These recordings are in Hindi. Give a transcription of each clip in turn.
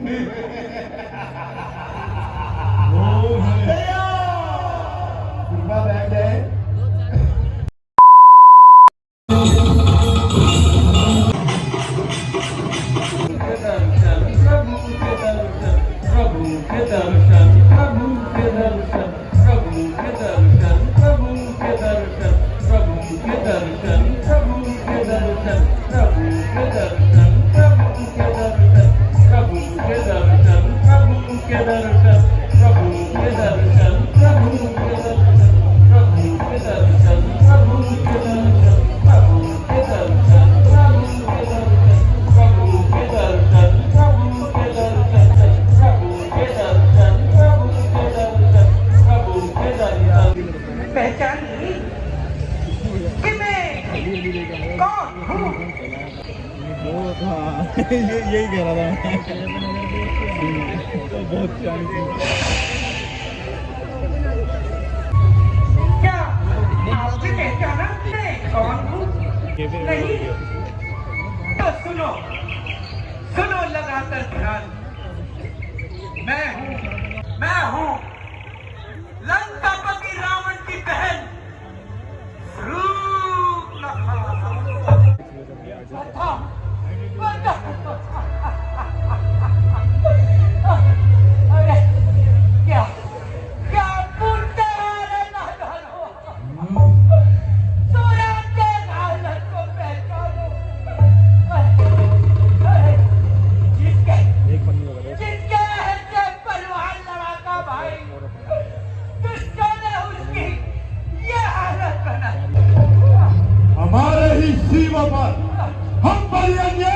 कृपा बैठ जाए। पहचान कि मैं कौन हूँ? यही कह रहा था बहुत प्यारी थी। क्या आपने पहचाना मैं कौन हूँ? नहीं तो सुनो सुनो लगाकर ध्यान। मैं हूँ लंकापति रावण की बहन अरे क्या क्या पूछते हैं नादानो? सूरज के हालत को पहचानो। अरे जिसके से परिवार लड़ाका भाई दुष्टों ने उसकी ये हालत बनाई। हमारे ही सीमा पर हम बलिएंगे।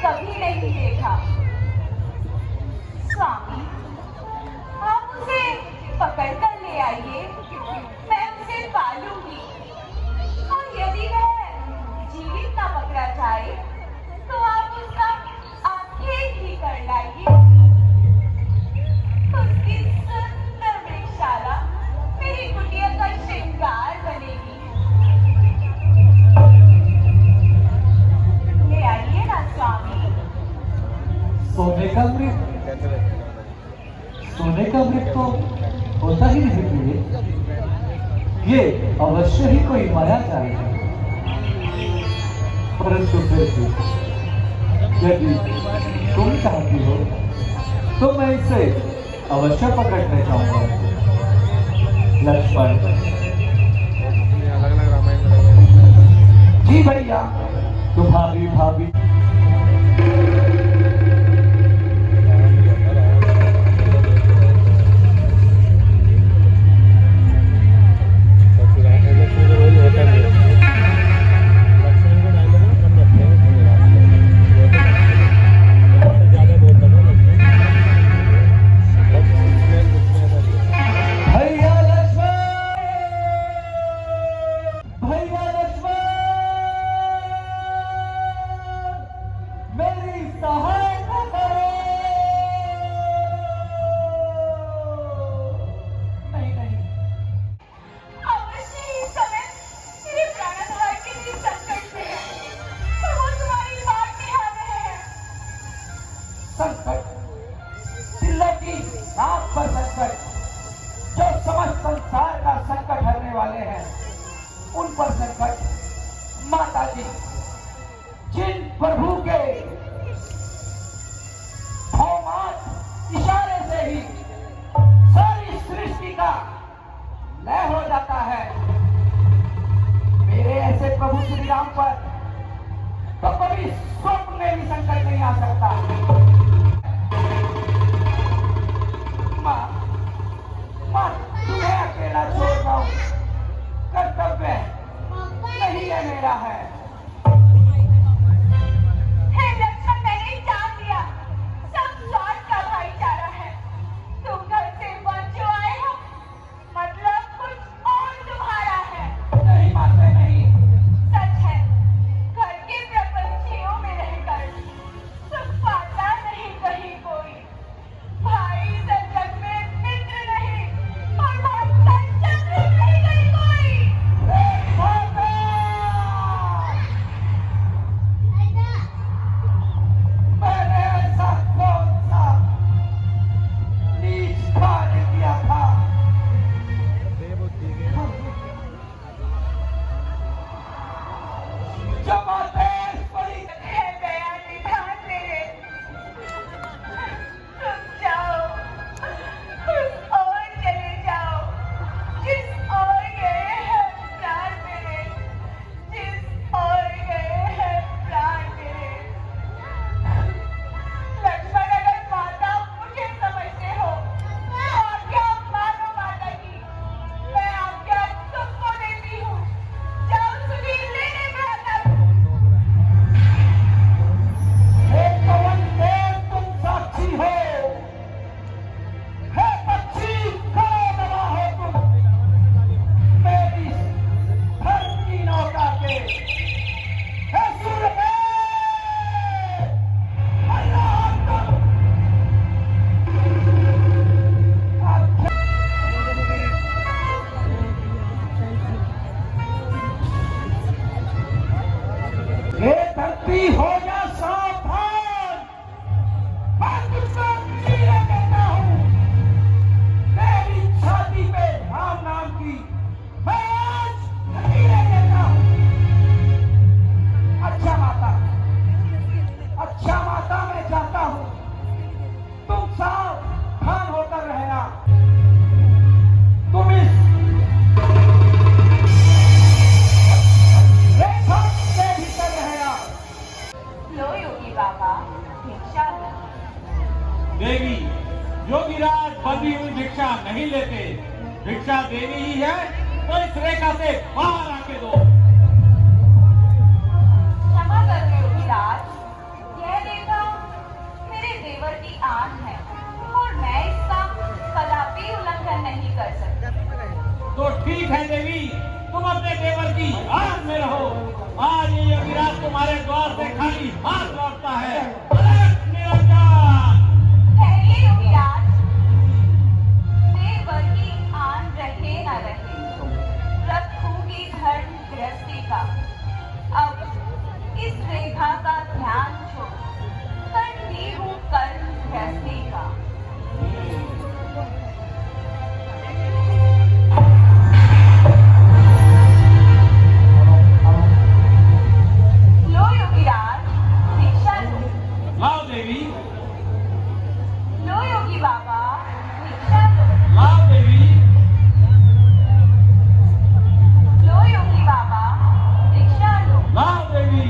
कभी नहीं देखा। स्वामी, आप उसे पकड़ कर ले आइए, मैं उसे पालूंगी। और यदि वह जीवित ना पकड़ा जाए तो आप उसका आखेट ही कर लाइए। उसकी सुंदर वृक्षशाला मेरी कुटिया का श्रृंगार बनेगी। ले आइए ना स्वामी। सोने का मृग, सोने का मृग तो होता ही नहीं प्रिय। ये अवश्य ही कोई माया जाल है, परंतु फिर भी यदि तुम चाहती हो तो मैं इसे अवश्य पकड़ने चाहूंगा। लक्ष्मण अलग अलग रामायण जी भैया, तुम्हारी भाभी भैया लक्ष्मण, भैया लक्ष्मण, मेरी सहायता करो। नहीं नहीं, अवश्य इस समय मेरे प्राणाधार के लिए संकट में है, पर वो तुम्हारी बात निहार रहे हैं। संकट, दिल्ली की नाक पर संकट, जो समस्त संसार का संकट हरने वाले हैं, उन पर संकट। माता जी, जिन प्रभु के भौमात इशारे से ही सारी सृष्टि का लय हो जाता है, मेरे ऐसे प्रभु श्री राम पर तो कभी स्वप्न में भी संकट नहीं आ सकता। माँ, माँ, तुम्हें अकेला छोड़ जाऊं, कर्तव्य नहीं है मेरा है। हे लक्ष्मण, मैंने जान लिया, सब स्वार्थ का भाईचारा है। तुम घर से बच जो आए हो, मतलब कुछ और तुम्हारा है। नहीं माते नहीं, सच है, घर के प्रपंचियों में रहकर सुख पाता नहीं कहीं कोई। भाई संजग में मित्र नहीं, और भक्त संजग में नहीं कहीं कोई। मैंने ऐसा कौन सा नीच कार्य किया था? जब आदेश पड़ी है गया निधान मेरे, तुम जाओ, उस ओर चले जाओ, जिस ओर गए हैं प्राण मेरे, जिस ओर गए हैं प्राण मेरे। लक्ष्मण, अगर माता मुझे समझते हो, तो आज्ञा मानो माता की, मैं आज्ञा तुमको देती हूँ। जाओ सुधीर लेने भ्राता। हे पवन देव, तुम साक्षी हो। हे पक्षी, करो दवा हो तुम मेरी धर्म की नौका के। हे सूर्यदेव, अल्लाह तुम हे धरती हो जा सावधान, मैं तुझको चीरे देता हूँ। तेरी छाती पे राम नाम की मैं आज चीरे देता हूँ। अच्छा माता, अच्छा माता, मैं चाहता हूँ तुम सावधान होकर रहना। तुम इस रेखा के भीतर रहना। लो योगी बाबा, भिक्षा लो। देवी, योगीराज बंधी हुई भिक्षा नहीं लेते। भिक्षा देनी ही है तो इस रेखा से बाहर आके दो। क्षमा कर योगीराज, यह रेखा मेरे देवर की आन है, और मैं इसका कदापि उल्लंघन नहीं कर सकती। तो ठीक है देवी, तुम अपने देवर की आड़ में रहो। आज ये योगीराज तुम्हारे द्वार से खाली हाथ लौटता है। अलग निरंजन। ठहरिए योगीराज, देवर की आन रहे न रहे, रखूंगी धर्म गृहस्थी का। अब इस रेखा का ध्यान छोड़ करती हूँ कर्म गृहस्थी का। लो योगीराज, भिक्षा लो। लाओ देवी, लो योगी बाबा, भिक्षा लो। लाओ देवी, लो योगी बाबा, भिक्षा लो। लाओ देवी।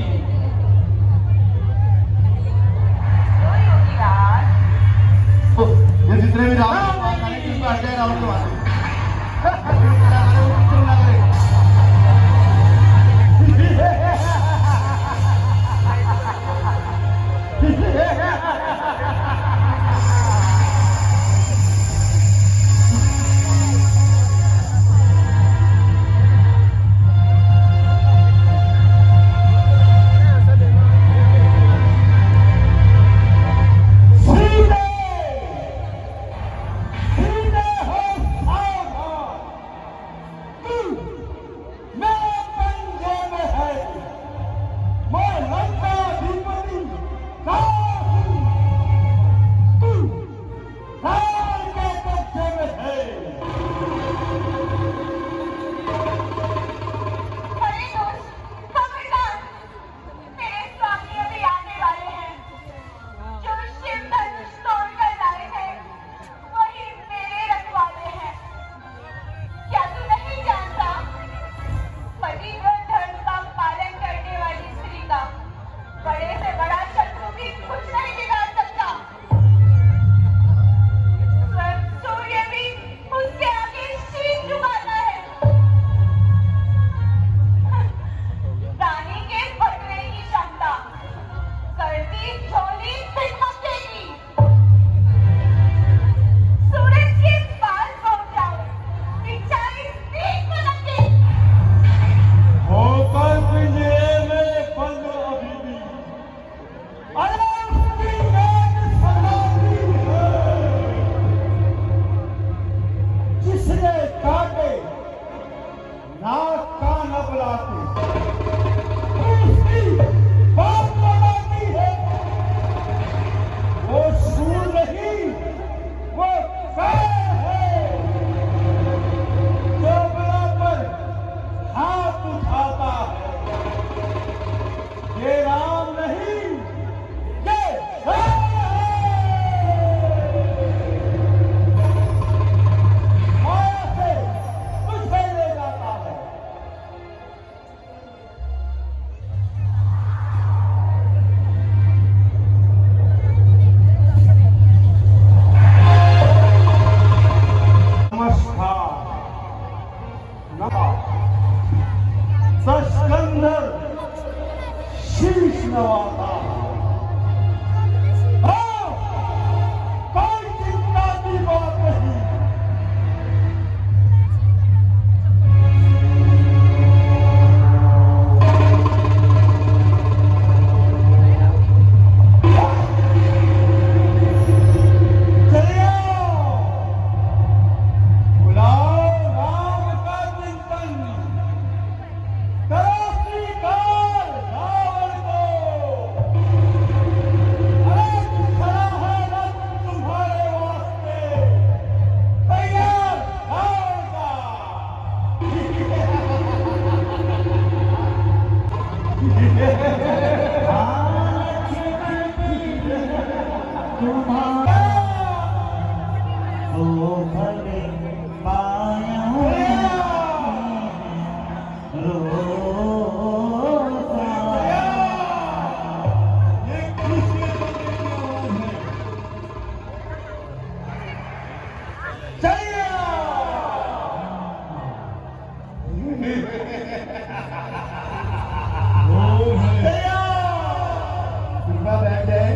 कृपा बैठ जाए।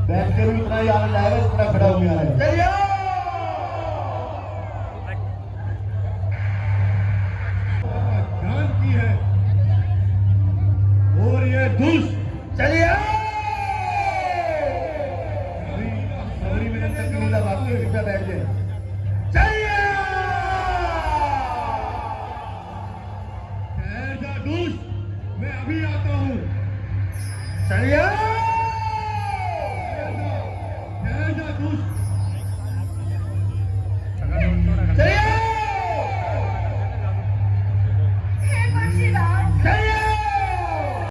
बैठ के भी उतना ही आनंद आएगा जितना खड़ा हुआ है। चलिए जान की है और ये दुष्ट चलिए सबरी में तक नहीं लगा कृपया बैठ जाए। चलिए ठहर जा दुष्ट, मैं अभी आता हूँ। चलिए ठहर जा दुष्ट,